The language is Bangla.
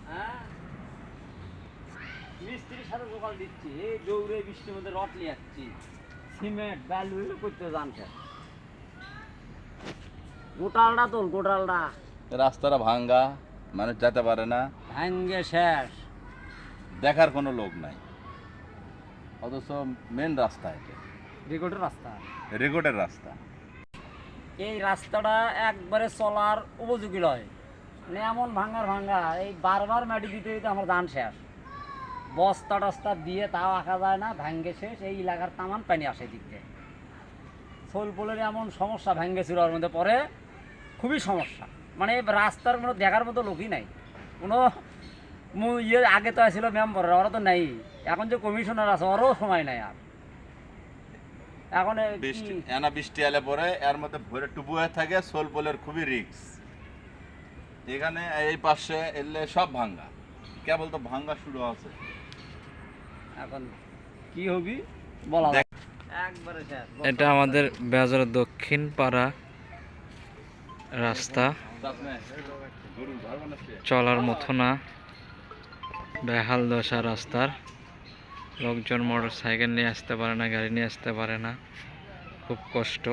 হ্যাঁ মিস্ত্রির সাথে জোগাড় দিচ্ছি, এই দৌড়ে বৃষ্টির মধ্যে রড নিয়ে যাচ্ছি, সিমেন্ট বালু এগুলো করতে জানছে। গোটালটা তোল, গোটালটা রাস্তাটা ভাঙ্গা, মানুষ যেতে পারে না, ভাঙ্গে শেষ। দেখার কোনো লোক নাই, অথচ মেন রাস্তা এটা, রেকর্ডের রাস্তা, রেকর্ডের রাস্তা। এই রাস্তাটা একবারে চলার উপযোগী নয়, মানে এমন ভাঙ্গার ভাঙ্গা, এই বারবার মাটি দিতে দিতে আমার ধান শেষ, বস্তা টস্তা দিয়ে তাও আঁকা যায় না, ভাঙ্গে শেষ। এই এলাকার তামান পানি আসে দিক দিয়ে, সোলপোলের এমন সমস্যা, ভাঙ্গে চুরার মধ্যে পড়ে, খুবই সমস্যা। মানে রাস্তার কোনো দেখার মতো লোকই নাই, কোনো ইয়ে আগে তো আসছিল মেম্বার, ওরা তো নাই, এখন যে কমিশনার আছে ওরও সময় নাই আর। এখন বৃষ্টি এনা বৃষ্টি এলে পরে এর মধ্যে ভরে টুপু হয়ে থাকে, সোল পোলের খুবই রিক্স। এখানে এই পাশে এলে সব ভাঙ্গা, কেবল তো ভাঙ্গা শুরু আছে। এখন কি হবি বলা যায় একবারে শেষ। এটা আমাদের বাজারের দক্ষিণ পাড়া রাস্তা, চলার মতো না, বেহাল দশা রাস্তার। লোকজন মোটর সাইকেল নিয়ে আসতে পারে না, গাড়ি নিয়ে আসতে পারে না, খুব কষ্ট।